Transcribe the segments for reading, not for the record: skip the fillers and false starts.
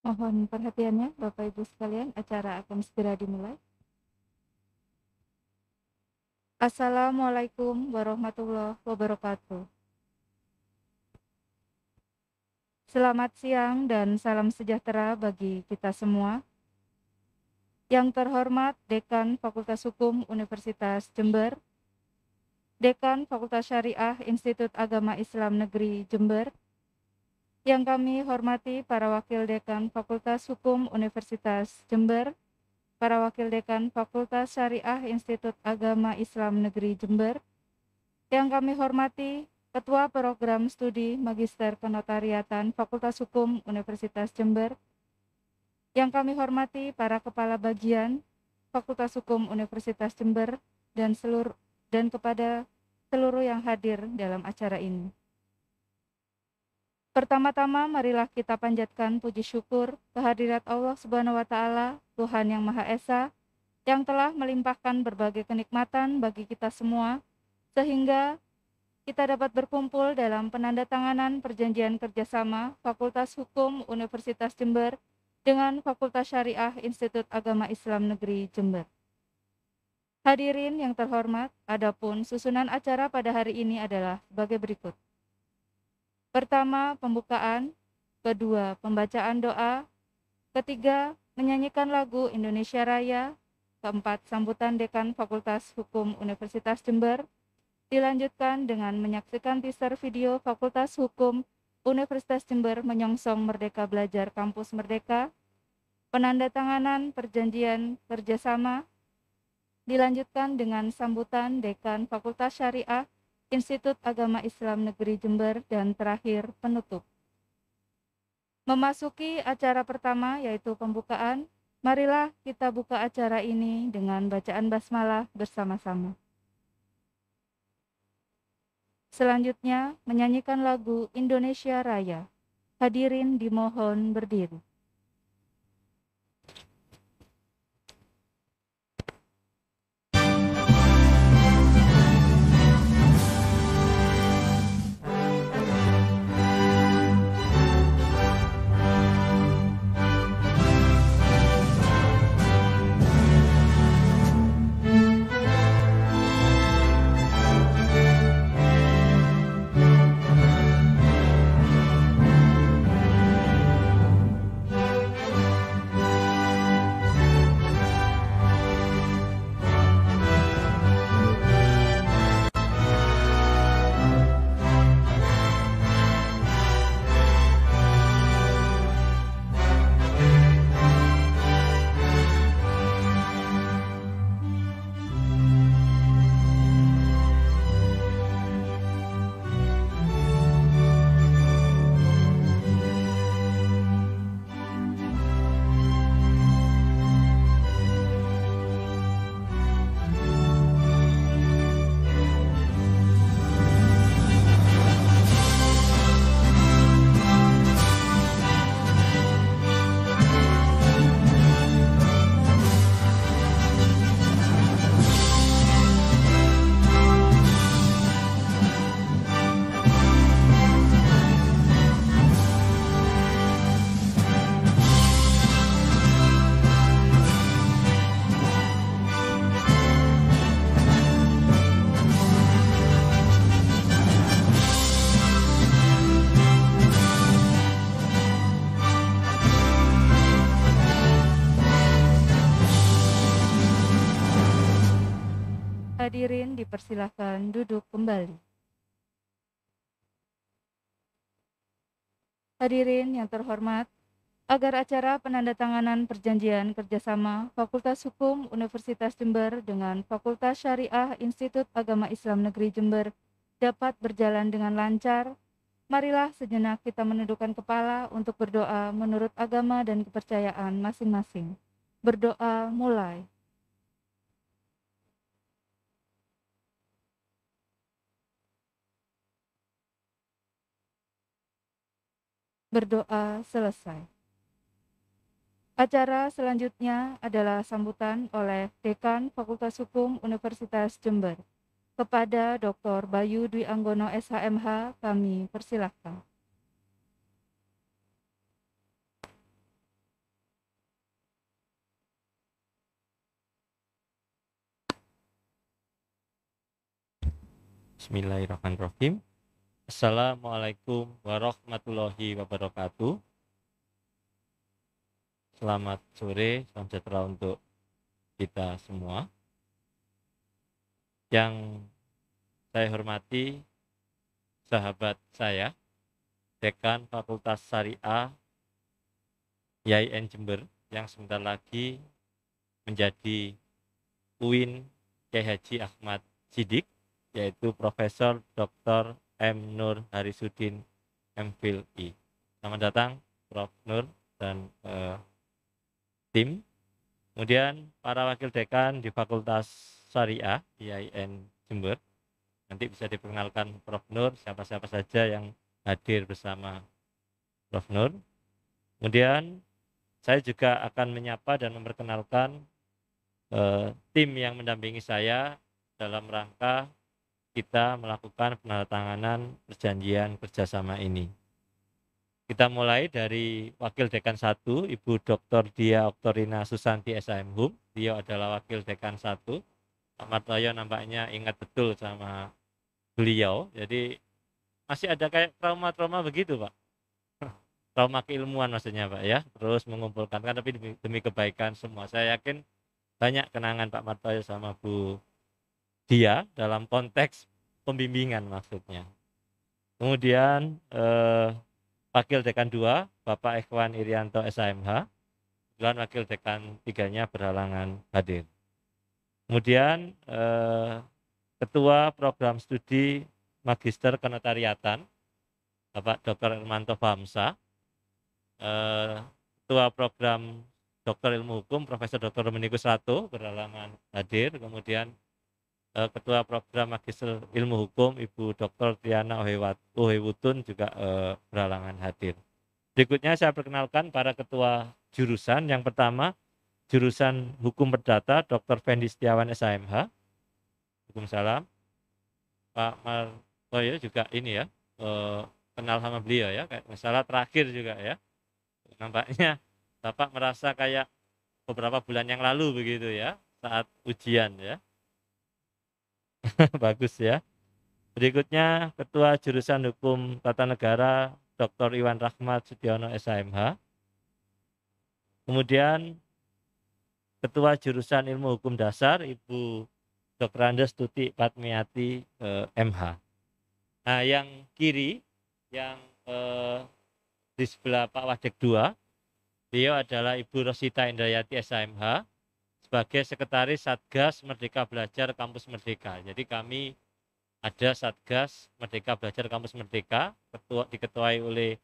Mohon perhatiannya, Bapak Ibu sekalian, acara akan segera dimulai. Assalamualaikum warahmatullahi wabarakatuh. Selamat siang dan salam sejahtera bagi kita semua. Yang terhormat Dekan Fakultas Hukum Universitas Jember, Dekan Fakultas Syariah Institut Agama Islam Negeri Jember, yang kami hormati para Wakil Dekan Fakultas Hukum Universitas Jember, para Wakil Dekan Fakultas Syariah Institut Agama Islam Negeri Jember, yang kami hormati Ketua Program Studi Magister Kenotariatan Fakultas Hukum Universitas Jember, yang kami hormati para Kepala Bagian Fakultas Hukum Universitas Jember dan kepada seluruh yang hadir dalam acara ini. Pertama-tama marilah kita panjatkan puji syukur kehadirat Allah Subhanahu wa taala, Tuhan yang Maha Esa, yang telah melimpahkan berbagai kenikmatan bagi kita semua sehingga kita dapat berkumpul dalam penandatanganan perjanjian kerjasama Fakultas Hukum Universitas Jember dengan Fakultas Syariah Institut Agama Islam Negeri Jember. Hadirin yang terhormat, adapun susunan acara pada hari ini adalah sebagai berikut. Pertama, pembukaan. Kedua, pembacaan doa. Ketiga, menyanyikan lagu Indonesia Raya. Keempat, sambutan Dekan Fakultas Hukum Universitas Jember. Dilanjutkan dengan menyaksikan teaser video Fakultas Hukum Universitas Jember menyongsong Merdeka Belajar Kampus Merdeka. Penandatanganan perjanjian kerjasama. Dilanjutkan dengan sambutan Dekan Fakultas Syariah Institut Agama Islam Negeri Jember, dan terakhir penutup. Memasuki acara pertama yaitu pembukaan, marilah kita buka acara ini dengan bacaan basmalah bersama-sama. Selanjutnya menyanyikan lagu Indonesia Raya. Hadirin dimohon berdiri. Hadirin dipersilahkan duduk kembali. Hadirin yang terhormat, agar acara penandatanganan perjanjian kerjasama Fakultas Hukum Universitas Jember dengan Fakultas Syariah Institut Agama Islam Negeri Jember dapat berjalan dengan lancar, marilah sejenak kita menundukkan kepala untuk berdoa menurut agama dan kepercayaan masing-masing. Berdoa mulai. Berdoa selesai. Acara selanjutnya adalah sambutan oleh Dekan Fakultas Hukum Universitas Jember. Kepada Dr. Bayu Dwi Anggono SHMH, kami persilahkan. Bismillahirrahmanirrahim. Assalamualaikum warahmatullahi wabarakatuh. Selamat sore, salam sejahtera untuk kita semua. Yang saya hormati sahabat saya, Dekan Fakultas Syariah YIN Jember, yang sebentar lagi menjadi UIN Kiai Haji Ahmad Siddiq, yaitu Profesor Dr. M. Nur Harisudin MPhil I. Selamat datang Prof. Nur dan tim. Kemudian para wakil dekan di Fakultas Syariah YIN Jember, nanti bisa diperkenalkan Prof. Nur, siapa-siapa saja yang hadir bersama Prof. Nur. Kemudian saya juga akan menyapa dan memperkenalkan tim yang mendampingi saya dalam rangka kita melakukan penandatanganan perjanjian kerjasama ini. Kita mulai dari Wakil Dekan 1, Ibu Dr. Dia Oktorina Susanti SHM Hum. Dia adalah Wakil Dekan 1. Pak Martoyo nampaknya ingat betul sama beliau. Jadi masih ada kayak trauma-trauma begitu, Pak. Trauma keilmuan maksudnya, Pak, ya. Terus mengumpulkan, kan tapi demi kebaikan semua. Saya yakin banyak kenangan Pak Martoyo sama Bu Dia dalam konteks pembimbingan maksudnya. Kemudian Wakil Dekan 2, Bapak Ikhwan Irianto SHMH, dan Wakil Dekan 3-nya berhalangan hadir. Kemudian Ketua Program Studi Magister Kenotariatan, Bapak Dr. Irmanto Bamsa, Ketua Program Doktor Ilmu Hukum, Profesor Dr. Dominikus Rato, berhalangan hadir. Kemudian Ketua Program Magister Ilmu Hukum, Ibu Dr. Triana Ohewutun juga berhalangan hadir. Berikutnya saya perkenalkan para ketua jurusan. Yang pertama, jurusan Hukum Perdata, Dr. Fendi Setiawan SHMH. Waalaikumsalam. Pak Martoyo juga ini ya, kenal sama beliau ya, kayak misalnya terakhir juga ya. Nampaknya Bapak merasa kayak beberapa bulan yang lalu begitu ya, saat ujian ya. Bagus ya. Berikutnya Ketua Jurusan Hukum Tata Negara Dr. Iwan Rahmat Sudiono SHMH. Kemudian Ketua Jurusan Ilmu Hukum Dasar Ibu Dr. Andes Tuti Patmiati MH. Nah, yang kiri yang di sebelah Pak Wadek 2, beliau adalah Ibu Rosita Indrayati SHMH sebagai Sekretaris Satgas Merdeka Belajar Kampus Merdeka. Jadi kami ada Satgas Merdeka Belajar Kampus Merdeka, diketuai oleh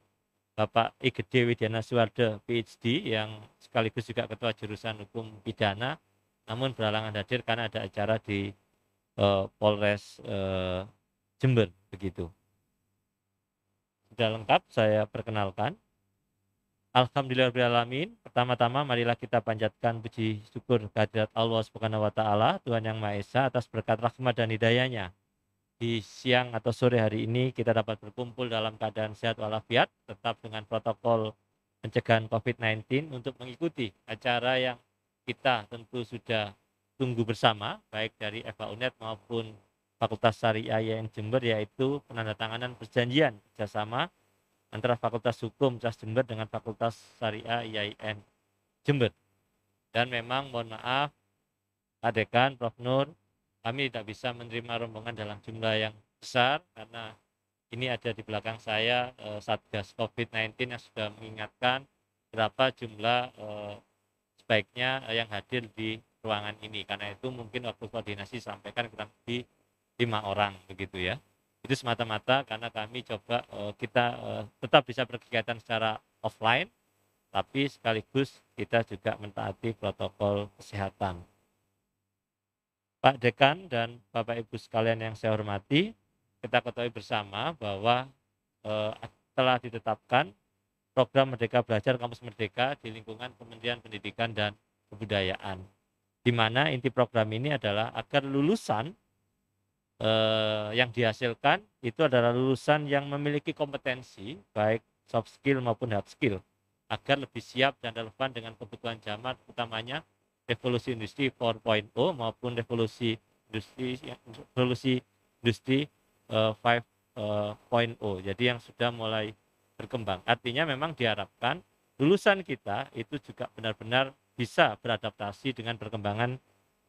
Bapak I Gede Widiana Suwarde PhD, yang sekaligus juga Ketua Jurusan Hukum Pidana, namun berhalangan hadir karena ada acara di Polres Jember begitu. Sudah lengkap, saya perkenalkan. Alhamdulillahirrahmanirrahim. Pertama-tama marilah kita panjatkan puji syukur kehadirat Allah Subhanahu wa taala, Tuhan Yang Maha Esa, atas berkat rahmat dan hidayah-Nya. Di siang atau sore hari ini kita dapat berkumpul dalam keadaan sehat walafiat, tetap dengan protokol pencegahan COVID-19 untuk mengikuti acara yang kita tentu sudah tunggu bersama, baik dari FAUNET maupun Fakultas Syariah YIN Jember, yaitu penandatanganan perjanjian kerjasama antara Fakultas Hukum CAS Jember dengan Fakultas Syariah YIN Jember. Dan memang mohon maaf, Pak Dekan, Prof. Nur, kami tidak bisa menerima rombongan dalam jumlah yang besar karena ini ada di belakang saya Satgas COVID-19 yang sudah mengingatkan berapa jumlah sebaiknya yang hadir di ruangan ini. Karena itu mungkin waktu koordinasi sampaikan kurang lebih 5 orang begitu ya. Itu semata-mata karena kami coba kita tetap bisa berkegiatan secara offline, tapi sekaligus kita juga mentaati protokol kesehatan. Pak Dekan dan Bapak Ibu sekalian yang saya hormati, kita ketahui bersama bahwa telah ditetapkan program Merdeka Belajar Kampus Merdeka di lingkungan Kementerian Pendidikan dan Kebudayaan, di mana inti program ini adalah agar lulusan yang dihasilkan itu adalah lulusan yang memiliki kompetensi baik soft skill maupun hard skill agar lebih siap dan relevan dengan kebutuhan zaman, utamanya revolusi industri 4.0 maupun revolusi industri 5.0, jadi yang sudah mulai berkembang. Artinya memang diharapkan lulusan kita itu juga benar-benar bisa beradaptasi dengan perkembangan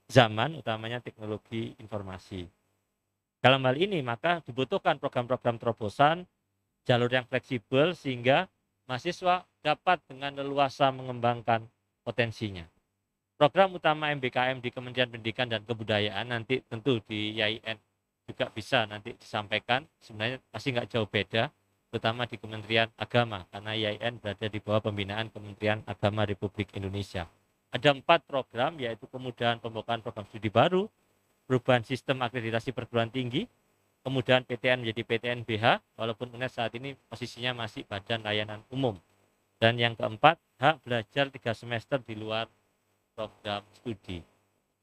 zaman, utamanya teknologi informasi. Dalam hal ini maka dibutuhkan program-program terobosan, jalur yang fleksibel sehingga mahasiswa dapat dengan leluasa mengembangkan potensinya. Program utama MBKM di Kementerian Pendidikan dan Kebudayaan nanti tentu di YIN juga bisa nanti disampaikan, sebenarnya pasti nggak jauh beda, terutama di Kementerian Agama, karena YIN berada di bawah pembinaan Kementerian Agama Republik Indonesia. Ada 4 program, yaitu kemudahan pembukaan program studi baru, perubahan sistem akreditasi perguruan tinggi, kemudahan PTN menjadi PTN-BH, walaupun UNED saat ini posisinya masih Badan Layanan Umum. Dan yang keempat, hak belajar 3 semester di luar program studi.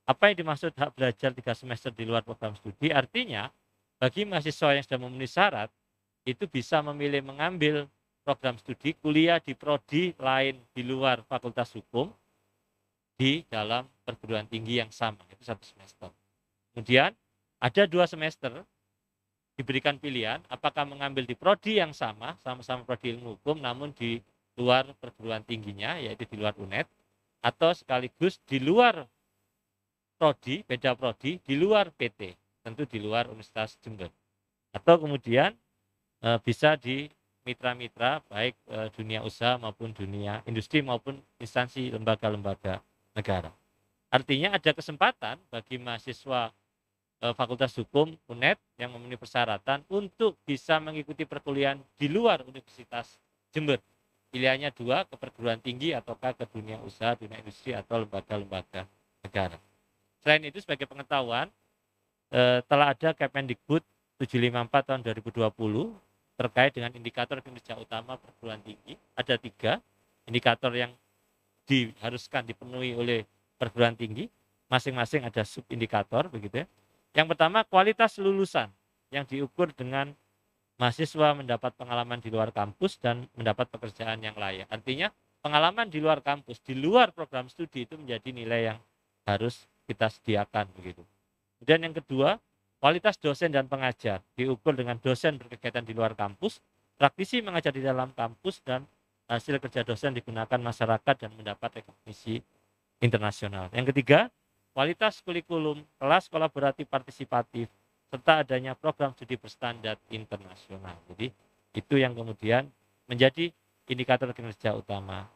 Apa yang dimaksud hak belajar 3 semester di luar program studi? Artinya, bagi mahasiswa yang sudah memenuhi syarat, itu bisa memilih mengambil program studi kuliah di prodi lain di luar Fakultas Hukum di dalam perguruan tinggi yang sama, itu 1 semester. Kemudian, ada 2 semester diberikan pilihan apakah mengambil di prodi yang sama prodi ilmu hukum, namun di luar perguruan tingginya, yaitu di luar UNED, atau sekaligus di luar prodi, beda prodi, di luar PT, tentu di luar Universitas Jember. Atau kemudian bisa di mitra-mitra, baik dunia usaha maupun dunia industri maupun instansi lembaga-lembaga negara. Artinya ada kesempatan bagi mahasiswa Fakultas Hukum UNED yang memenuhi persyaratan untuk bisa mengikuti perkuliahan di luar Universitas Jember. Pilihannya 2, ke perguruan tinggi ataukah ke dunia usaha, dunia industri, atau lembaga-lembaga negara. Selain itu, sebagai pengetahuan, telah ada Kemendikbud 754 tahun 2020 terkait dengan indikator kinerja utama perguruan tinggi. Ada 3 indikator yang diharuskan dipenuhi oleh perguruan tinggi. Masing-masing ada subindikator, begitu ya. Yang pertama, kualitas lulusan yang diukur dengan mahasiswa mendapat pengalaman di luar kampus dan mendapat pekerjaan yang layak. Artinya pengalaman di luar kampus, di luar program studi itu menjadi nilai yang harus kita sediakan begitu. Kemudian yang kedua, kualitas dosen dan pengajar diukur dengan dosen berkegiatan di luar kampus, praktisi mengajar di dalam kampus, dan hasil kerja dosen digunakan masyarakat dan mendapat recognition internasional. Yang ketiga, kualitas kurikulum, kelas kolaboratif partisipatif, serta adanya program studi berstandar internasional. Jadi itu yang kemudian menjadi indikator kinerja utama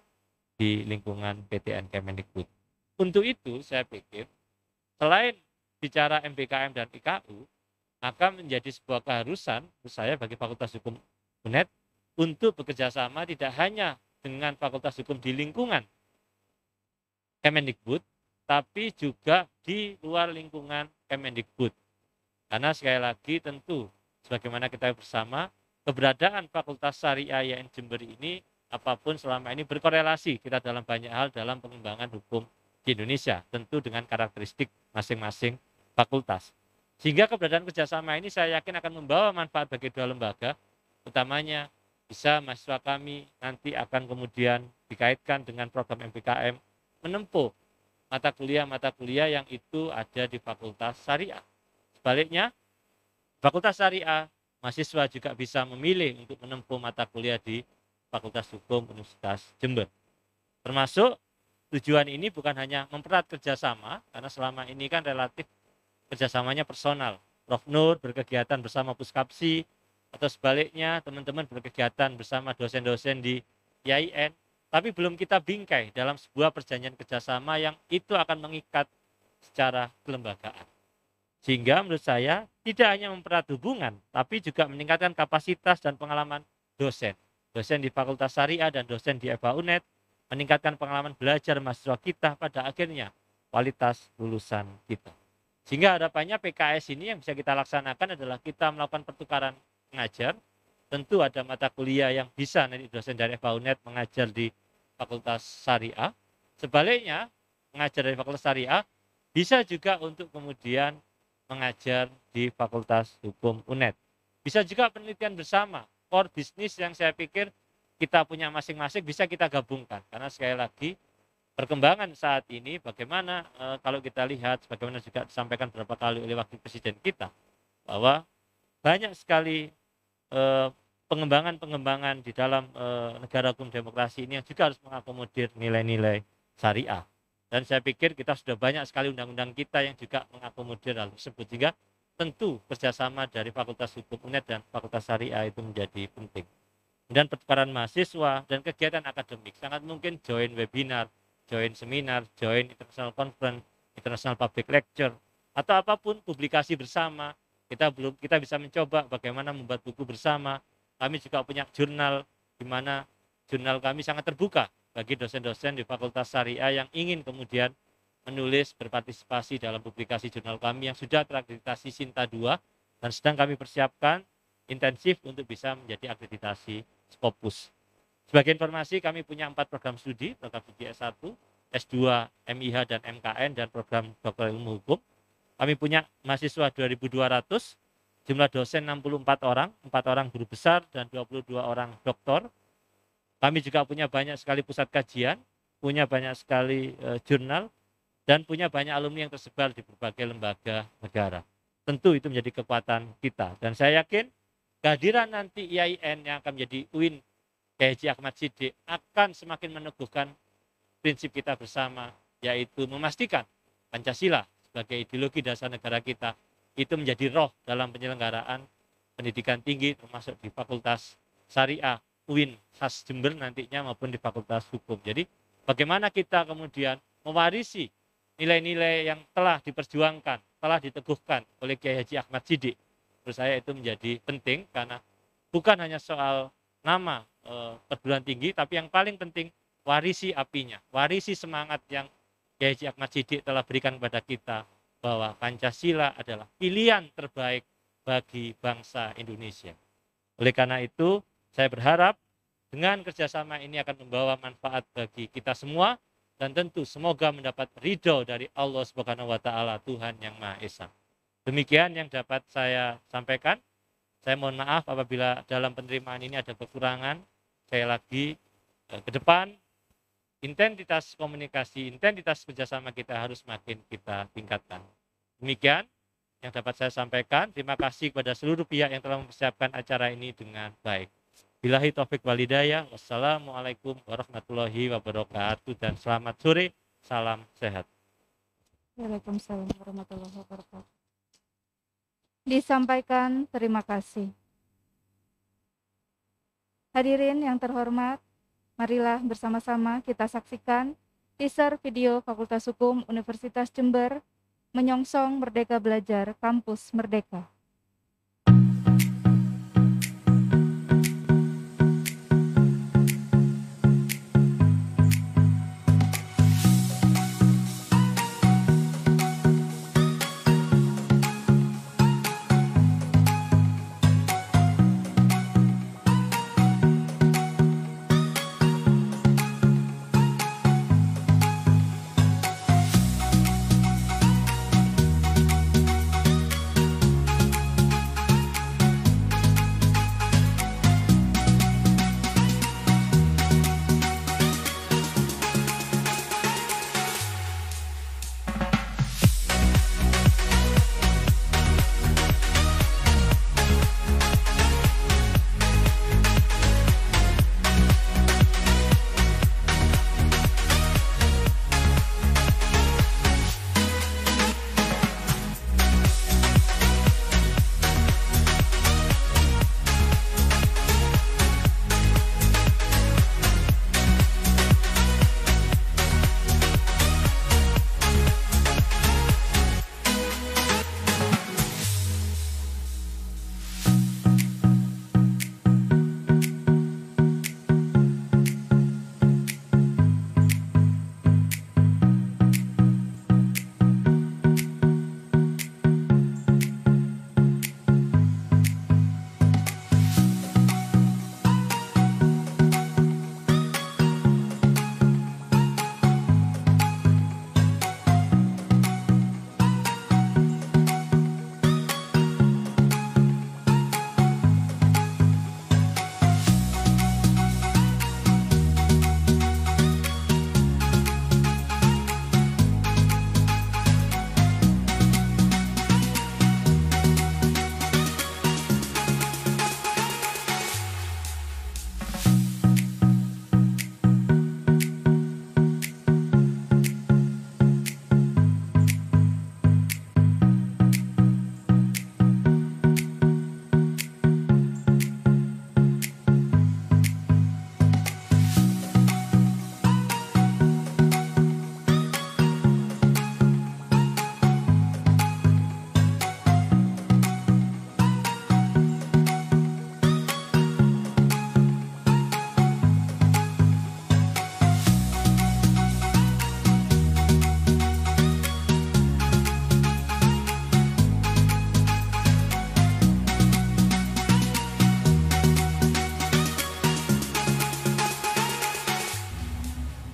di lingkungan PTN Kemendikbud. Untuk itu saya pikir selain bicara MBKM dan IKU, maka menjadi sebuah keharusan menurut saya bagi Fakultas Hukum UNED untuk bekerja sama tidak hanya dengan Fakultas Hukum di lingkungan Kemendikbud, tapi juga di luar lingkungan Kemendikbud. Karena sekali lagi tentu sebagaimana kita bersama, keberadaan Fakultas Syariah YIN Jember ini apapun selama ini berkorelasi kita dalam banyak hal dalam pengembangan hukum di Indonesia, tentu dengan karakteristik masing-masing fakultas. Sehingga keberadaan kerjasama ini saya yakin akan membawa manfaat bagi 2 lembaga, utamanya bisa mahasiswa kami nanti akan kemudian dikaitkan dengan program MBKM menempuh mata kuliah yang itu ada di Fakultas Syariah. Sebaliknya, Fakultas Syariah, mahasiswa juga bisa memilih untuk menempuh mata kuliah di Fakultas Hukum Universitas Jember. Termasuk tujuan ini bukan hanya mempererat kerjasama, karena selama ini kan relatif kerjasamanya personal. Prof. Nur berkegiatan bersama Puskapsi, atau sebaliknya teman-teman berkegiatan bersama dosen-dosen di YIN, tapi belum kita bingkai dalam sebuah perjanjian kerjasama yang itu akan mengikat secara kelembagaan. Sehingga menurut saya tidak hanya mempererat hubungan, tapi juga meningkatkan kapasitas dan pengalaman dosen. Dosen di Fakultas Syariah dan dosen di FH UNED, meningkatkan pengalaman belajar mahasiswa kita, pada akhirnya kualitas lulusan kita. Sehingga harapannya PKS ini yang bisa kita laksanakan adalah kita melakukan pertukaran pengajar. Tentu ada mata kuliah yang bisa nanti dosen dari FH UNED mengajar di Fakultas Syariah. Sebaliknya, mengajar dari Fakultas Syariah bisa juga untuk kemudian mengajar di Fakultas Hukum UNED. Bisa juga penelitian bersama, core bisnis yang saya pikir kita punya masing-masing bisa kita gabungkan. Karena sekali lagi perkembangan saat ini bagaimana kalau kita lihat, bagaimana juga disampaikan beberapa kali oleh Wakil Presiden kita, bahwa banyak sekali eh, pengembangan-pengembangan di dalam negara hukum demokrasi ini yang juga harus mengakomodir nilai-nilai syariah. Dan saya pikir kita sudah banyak sekali undang-undang kita yang juga mengakomodir hal tersebut. Sehingga tentu kerjasama dari Fakultas Hukum UNED dan Fakultas Syariah itu menjadi penting. Dan pertukaran mahasiswa dan kegiatan akademik sangat mungkin join webinar, join seminar, join international conference, international public lecture, atau apapun publikasi bersama. Kita bisa mencoba bagaimana membuat buku bersama. Kami juga punya jurnal, di mana jurnal kami sangat terbuka bagi dosen-dosen di Fakultas Syariah yang ingin kemudian menulis, berpartisipasi dalam publikasi jurnal kami yang sudah terakreditasi Sinta 2 dan sedang kami persiapkan intensif untuk bisa menjadi akreditasi Scopus. Sebagai informasi, kami punya 4 program studi S1, S2, MIH, dan MKN, dan program dokter ilmu hukum. Kami punya mahasiswa 2.200, jumlah dosen 64 orang, 4 orang guru besar, dan 22 orang doktor. Kami juga punya banyak sekali pusat kajian, punya banyak sekali jurnal, dan punya banyak alumni yang tersebar di berbagai lembaga negara. Tentu itu menjadi kekuatan kita. Dan saya yakin kehadiran nanti IAIN yang akan menjadi UIN Kiai Haji Ahmad Siddiq akan semakin meneguhkan prinsip kita bersama, yaitu memastikan Pancasila sebagai ideologi dasar negara kita itu menjadi roh dalam penyelenggaraan pendidikan tinggi, termasuk di Fakultas Syariah UIN khas Jember nantinya maupun di Fakultas Hukum. Jadi bagaimana kita kemudian mewarisi nilai-nilai yang telah diperjuangkan, telah diteguhkan oleh Kiai Haji Ahmad Siddiq. Menurut saya itu menjadi penting karena bukan hanya soal nama perguruan tinggi, tapi yang paling penting warisi apinya, warisi semangat yang Kiai Haji Ahmad Siddiq telah berikan kepada kita, bahwa Pancasila adalah pilihan terbaik bagi bangsa Indonesia. Oleh karena itu, saya berharap dengan kerjasama ini akan membawa manfaat bagi kita semua, dan tentu semoga mendapat ridho dari Allah Subhanahu wa Ta'ala, Tuhan yang Maha Esa. Demikian yang dapat saya sampaikan. Saya mohon maaf apabila dalam penerimaan ini ada kekurangan. Saya lagi ke depan intensitas komunikasi, intensitas kerjasama kita harus makin kita tingkatkan. Demikian yang dapat saya sampaikan. Terima kasih kepada seluruh pihak yang telah mempersiapkan acara ini dengan baik. Billahi taufik walhidayah. Wassalamualaikum warahmatullahi wabarakatuh. Dan selamat sore. Salam sehat. Waalaikumsalam warahmatullahi wabarakatuh. Disampaikan terima kasih. Hadirin yang terhormat, marilah bersama-sama kita saksikan teaser video Fakultas Hukum Universitas Jember menyongsong Merdeka Belajar Kampus Merdeka.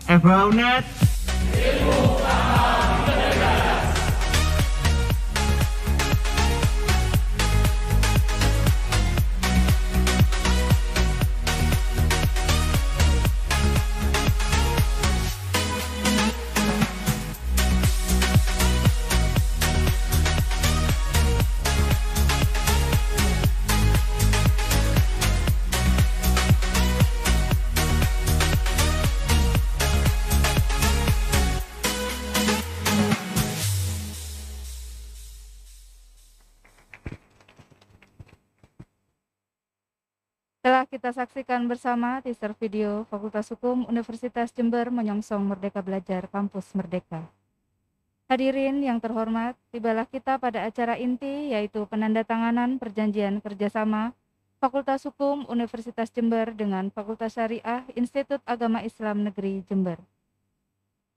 FHUNET. Telah kita saksikan bersama teaser video Fakultas Hukum Universitas Jember menyongsong Merdeka Belajar Kampus Merdeka. Hadirin yang terhormat, tibalah kita pada acara inti yaitu penandatanganan perjanjian kerjasama Fakultas Hukum Universitas Jember dengan Fakultas Syariah Institut Agama Islam Negeri Jember.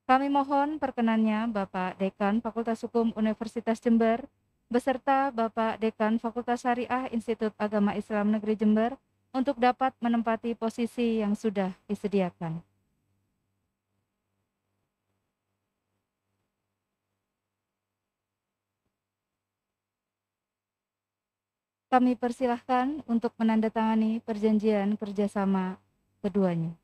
Kami mohon perkenannya Bapak Dekan Fakultas Hukum Universitas Jember beserta Bapak Dekan Fakultas Syariah Institut Agama Islam Negeri Jember untuk dapat menempati posisi yang sudah disediakan. Kami persilahkan untuk menandatangani perjanjian kerjasama keduanya.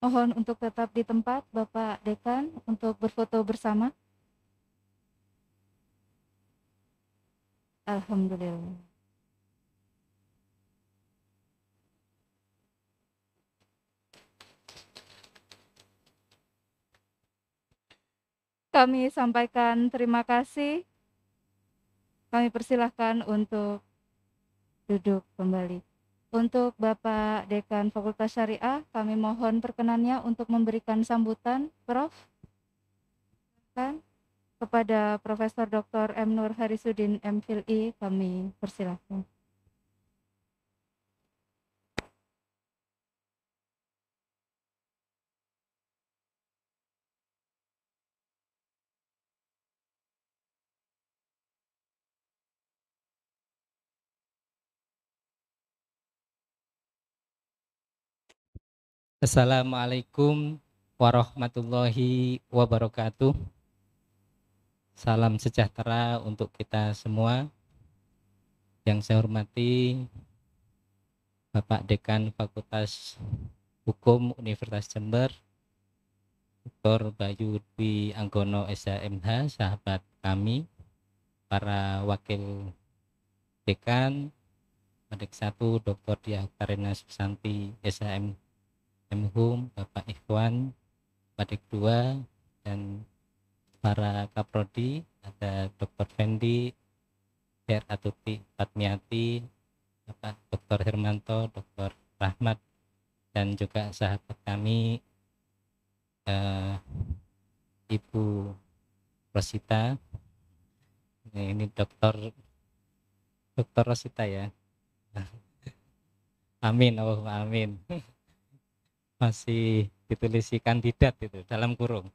Mohon untuk tetap di tempat, Bapak Dekan, untuk berfoto bersama. Alhamdulillah. Kami sampaikan terima kasih. Kami persilahkan untuk duduk kembali. Untuk Bapak Dekan Fakultas Syariah, kami mohon perkenannya untuk memberikan sambutan, Prof. Kan? Kepada Profesor Dr. M. Nur Harisudin MPhilI, kami persilahkan. Assalamualaikum warahmatullahi wabarakatuh. Salam sejahtera untuk kita semua. Yang saya hormati Bapak Dekan Fakultas Hukum Universitas Jember, Dr. Bayu Dwi Anggono SHMH, sahabat kami, para wakil dekan, Padek 1 Dr. Diah Karina Susanti SHM Hum, Bapak Ikhwan, Padek 2, dan para kaprodi, ada Dr. Fendi, Her Atuti Patmiati, Bapak Dr. Hermanto, Dr. Rahmat, dan juga sahabat kami Ibu Rosita. Ini Dr. Rosita ya. Amin, Allahumma amin. Masih ditulisi kandidat itu dalam kurung.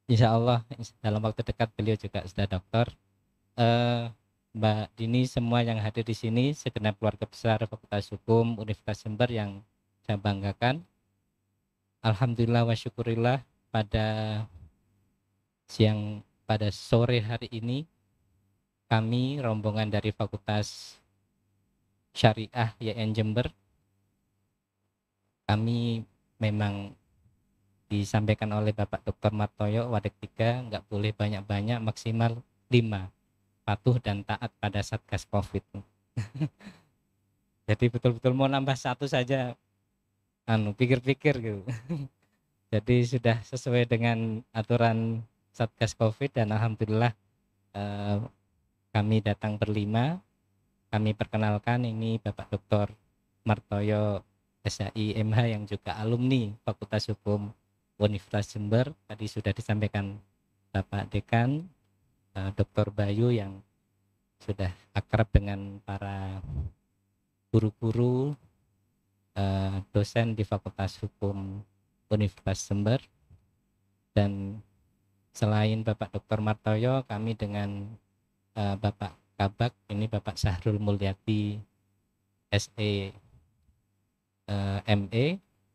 Insya Allah dalam waktu dekat beliau juga sudah dokter. Mbak Dini, semua yang hadir di sini, segenap keluarga besar Fakultas Hukum Universitas Jember yang saya banggakan. Alhamdulillah wa syukurillah, pada sore hari ini kami rombongan dari Fakultas Syariah YN Jember, kami memang disampaikan oleh Bapak Dr. Martoyo Wadek 3, nggak boleh banyak-banyak, maksimal 5, patuh dan taat pada Satgas Covid. Jadi betul-betul mau nambah 1 saja pikir-pikir gitu. Jadi sudah sesuai dengan aturan Satgas Covid, dan alhamdulillah kami datang berlima. Kami perkenalkan, ini Bapak Dr. Martoyo SHI MH yang juga alumni Fakultas Hukum Universitas Jember. Tadi sudah disampaikan Bapak Dekan, Dr. Bayu yang sudah akrab dengan para guru-guru dosen di Fakultas Hukum Universitas Jember. Dan selain Bapak Dr. Martoyo, kami dengan Bapak Kabak, ini Bapak Sahrul Mulyadi SE ME,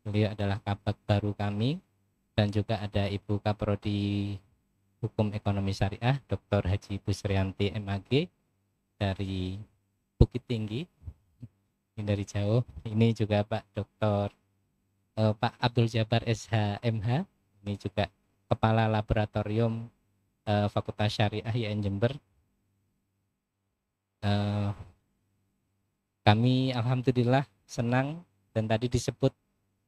beliau adalah kabak baru kami, dan juga ada Ibu Kaprodi Hukum Ekonomi Syariah Dr. Haji Busrianti MAG dari Bukit Tinggi, ini dari jauh. Ini juga Pak Dr. Pak Abdul Jabar SHMH, ini juga Kepala Laboratorium Fakultas Syariah IAIN Jember. Kami alhamdulillah senang, dan tadi disebut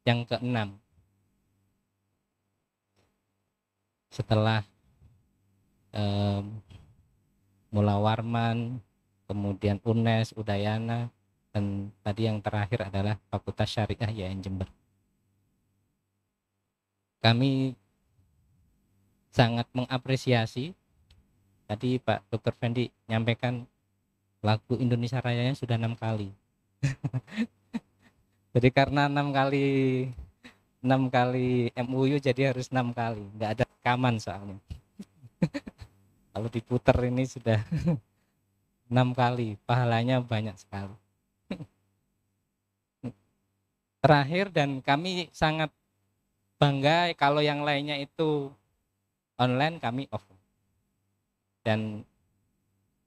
yang keenam. Setelah Mula Warman, kemudian UNES, Udayana, dan tadi yang terakhir adalah Fakultas Syariah IAIN Jember. Kami sangat mengapresiasi, tadi Pak Dr. Fendi nyampaikan lagu Indonesia Rayanya sudah 6 kali. Jadi karena 6 kali MUU, jadi harus 6 kali, nggak ada rekaman soalnya. Kalau diputer ini sudah 6 kali, pahalanya banyak sekali. Terakhir, dan kami sangat bangga kalau yang lainnya itu online, kami offline. Dan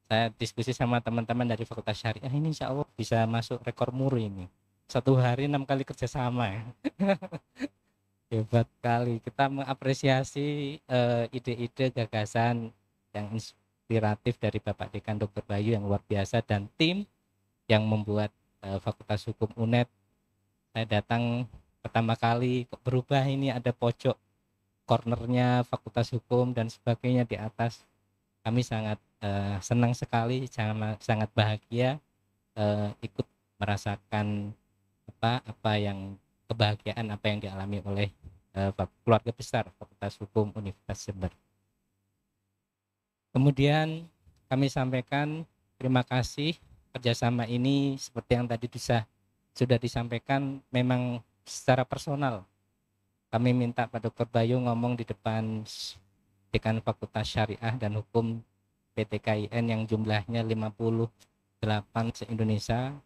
saya diskusi sama teman-teman dari Fakultas Syariah, ini insya Allah bisa masuk rekor muri ini. 1 hari 6 kali kerjasama ya. Hebat kali. Kita mengapresiasi ide-ide, gagasan yang inspiratif dari Bapak Dekan Dr. Bayu yang luar biasa, dan tim yang membuat Fakultas Hukum UNED. Saya datang pertama kali, kok berubah ini, ada pojok cornernya Fakultas Hukum dan sebagainya di atas. Kami sangat senang sekali, sangat bahagia ikut merasakan apa yang kebahagiaan apa yang dialami oleh keluarga besar Fakultas Hukum Universitas Jember. Kemudian kami sampaikan terima kasih kerjasama ini, seperti yang tadi sudah disampaikan, memang secara personal. Kami minta Pak Dr. Bayu ngomong di depan Dekan Fakultas Syariah dan Hukum PTKIN yang jumlahnya 58 se-Indonesia.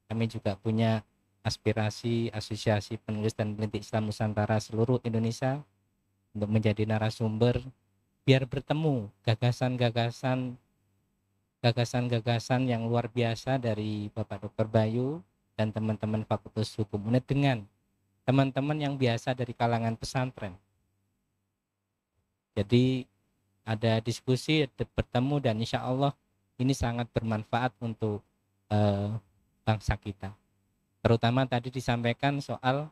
Kami juga punya aspirasi Asosiasi Penulis dan Peneliti Islam Nusantara seluruh Indonesia untuk menjadi narasumber, biar bertemu gagasan-gagasan yang luar biasa dari Bapak Dr. Bayu dan teman-teman Fakultas Hukum UNED dengan teman-teman yang biasa dari kalangan pesantren. Jadi ada diskusi, bertemu, dan insya Allah ini sangat bermanfaat untuk bangsa kita. Terutama tadi disampaikan soal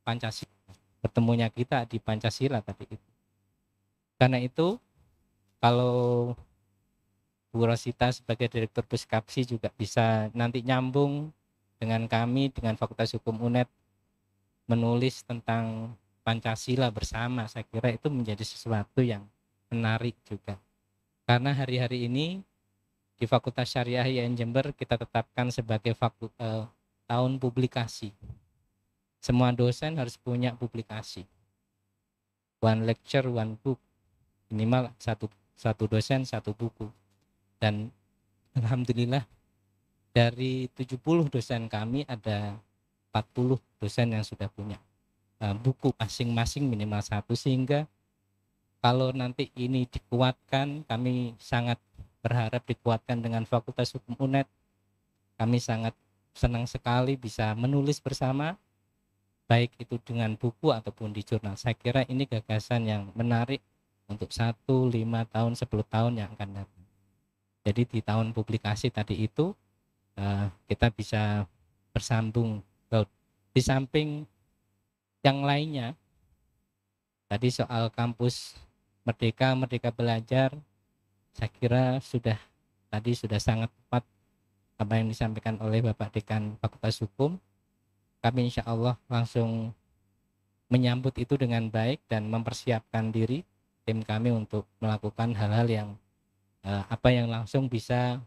Pancasila, bertemunya kita di Pancasila tadi itu. Karena itu kalau Bu Rosita sebagai Direktur Puskapsi juga bisa nanti nyambung dengan kami, dengan Fakultas Hukum UNED, menulis tentang Pancasila bersama. Saya kira itu menjadi sesuatu yang menarik juga. Karena hari-hari ini di Fakultas Syariah IAIN Jember kita tetapkan sebagai tahun publikasi. Semua dosen harus punya publikasi. One lecture, one book. Minimal satu dosen, satu buku. Dan alhamdulillah dari 70 dosen kami ada 40 dosen yang sudah punya buku masing-masing minimal 1, sehingga kalau nanti ini dikuatkan, kami sangat berharap dikuatkan dengan Fakultas Hukum UNED. Kami sangat senang sekali bisa menulis bersama, baik itu dengan buku ataupun di jurnal. Saya kira ini gagasan yang menarik untuk 1, 5 tahun, 10 tahun yang akan datang. Jadi di tahun publikasi tadi itu kita bisa bersambung. Di samping yang lainnya, tadi soal kampus Merdeka Belajar, saya kira sudah sangat tepat apa yang disampaikan oleh Bapak Dekan Fakultas Hukum. Kami insya Allah langsung menyambut itu dengan baik dan mempersiapkan diri tim kami untuk melakukan hal-hal yang apa yang langsung bisa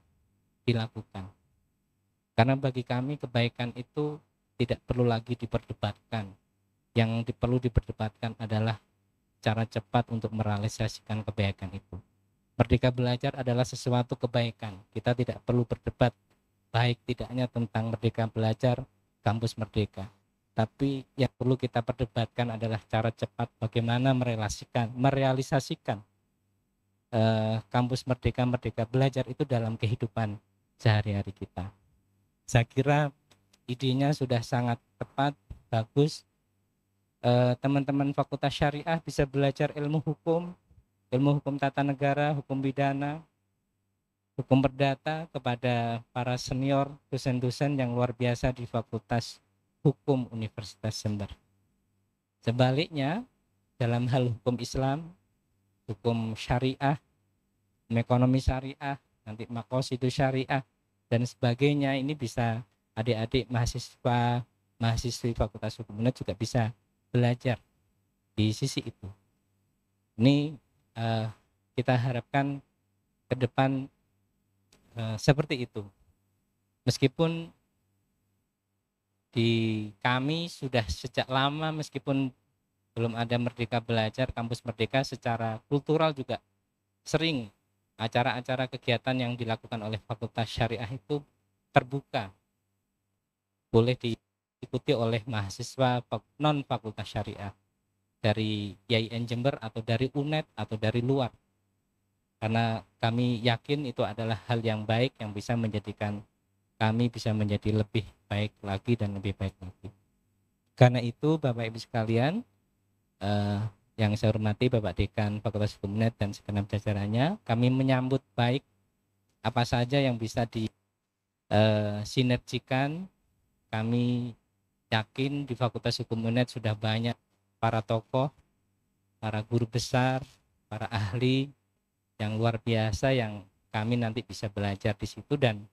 dilakukan. Karena bagi kami kebaikan itu tidak perlu lagi diperdebatkan. Yang perlu diperdebatkan adalah cara cepat untuk merealisasikan kebaikan itu. Merdeka belajar adalah sesuatu kebaikan. Kita tidak perlu berdebat baik tidaknya tentang merdeka belajar, kampus merdeka. Tapi yang perlu kita perdebatkan adalah cara cepat bagaimana merealisasikan kampus merdeka, merdeka belajar itu dalam kehidupan sehari-hari kita. Saya kira idenya sudah sangat tepat, bagus. Teman-teman Fakultas Syariah bisa belajar ilmu hukum tata negara, hukum pidana, hukum perdata kepada para senior dosen-dosen yang luar biasa di Fakultas Hukum Universitas Jember. Sebaliknya, dalam hal hukum Islam, hukum syariah, ekonomi syariah, nanti maqasidus syariah dan sebagainya, ini bisa adik-adik mahasiswi Fakultas Hukum UNED juga bisa belajar di sisi itu. Ini kita harapkan ke depan seperti itu. Meskipun di kami sudah sejak lama, meskipun belum ada Merdeka Belajar, kampus Merdeka, secara kultural juga sering acara-acara kegiatan yang dilakukan oleh Fakultas Syariah itu terbuka, boleh diikuti oleh mahasiswa non Fakultas Syariah dari YIN Jember atau dari UNED atau dari luar, karena kami yakin itu adalah hal yang baik yang bisa menjadikan kami bisa menjadi lebih baik lagi dan lebih baik lagi. Karena itu Bapak Ibu sekalian, yang saya hormati Bapak Dekan Fakultas Hukum UNED dan segenap jajarannya, kami menyambut baik apa saja yang bisa disinergikan. Kami yakin di Fakultas Hukum UNED sudah banyak para tokoh, para guru besar, para ahli yang luar biasa yang kami nanti bisa belajar di situ, dan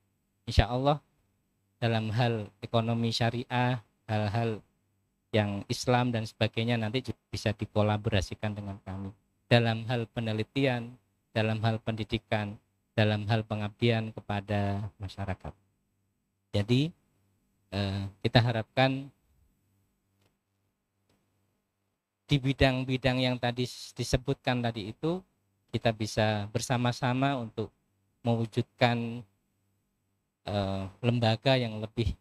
insya Allah dalam hal ekonomi syariah, hal-hal yang Islam dan sebagainya nanti juga bisa dikolaborasikan dengan kami dalam hal penelitian, dalam hal pendidikan, dalam hal pengabdian kepada masyarakat. Jadi kita harapkan di bidang-bidang yang tadi disebutkan tadi itu kita bisa bersama-sama untuk mewujudkan lembaga yang lebih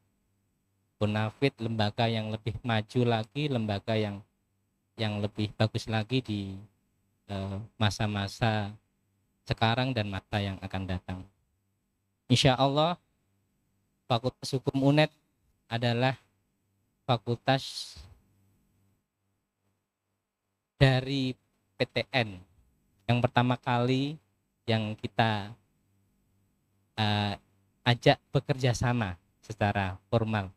bonafit, lembaga yang lebih maju lagi, lembaga yang lebih bagus lagi di masa-masa sekarang dan masa yang akan datang. Insya Allah Fakultas Hukum UNED adalah fakultas dari PTN yang pertama kali yang kita ajak bekerja sama secara formal.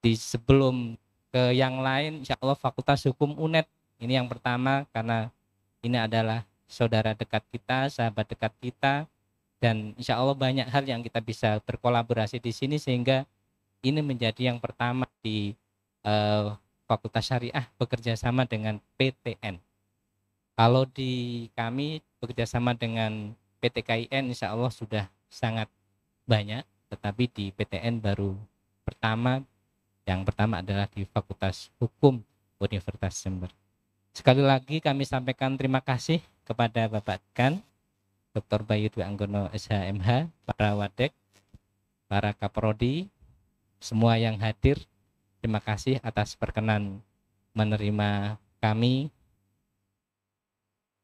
Di sebelum ke yang lain, insya Allah Fakultas Hukum UNED ini yang pertama, karena ini adalah saudara dekat kita, sahabat dekat kita, dan insya Allah banyak hal yang kita bisa berkolaborasi di sini, sehingga ini menjadi yang pertama di Fakultas Syariah bekerja sama dengan PTN. Kalau di kami bekerjasama dengan PT KIN insya Allah sudah sangat banyak, tetapi di PTN baru pertama. Yang pertama adalah di Fakultas Hukum Universitas Jember. Sekali lagi kami sampaikan terima kasih kepada Bapak Dekan, Dr. Bayu Dwi Anggono SHMH, para wadek, para kaprodi, semua yang hadir. Terima kasih atas perkenan menerima kami.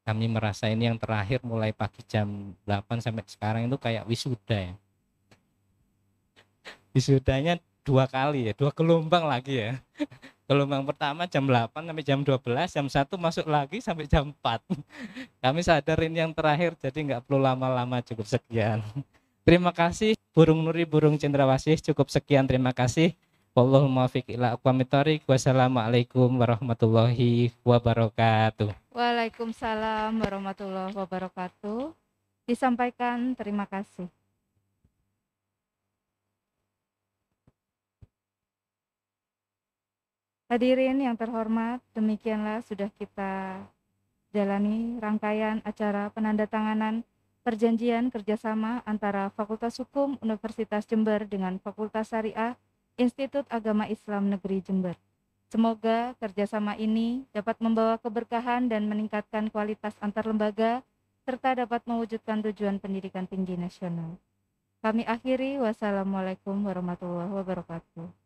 Kami merasa ini yang terakhir mulai pagi jam 8 sampai sekarang itu kayak wisuda ya. Wisudanya 2 kali ya, 2 gelombang lagi ya. Gelombang pertama jam 8 sampai jam 12, jam 1 masuk lagi sampai jam 4. Kami sadar ini yang terakhir, jadi nggak perlu lama-lama, cukup sekian. Terima kasih Burung Nuri, Burung Cendrawasih, cukup sekian, terima kasih. Wallahul muwaffiq ila aqwamit thoriq. Wassalamualaikum warahmatullahi wabarakatuh. Waalaikumsalam warahmatullahi wabarakatuh. Disampaikan terima kasih. Hadirin yang terhormat, demikianlah sudah kita jalani rangkaian acara penandatanganan perjanjian kerjasama antara Fakultas Hukum Universitas Jember dengan Fakultas Syariah Institut Agama Islam Negeri Jember. Semoga kerjasama ini dapat membawa keberkahan dan meningkatkan kualitas antar lembaga, serta dapat mewujudkan tujuan pendidikan tinggi nasional. Kami akhiri, wassalamualaikum warahmatullahi wabarakatuh.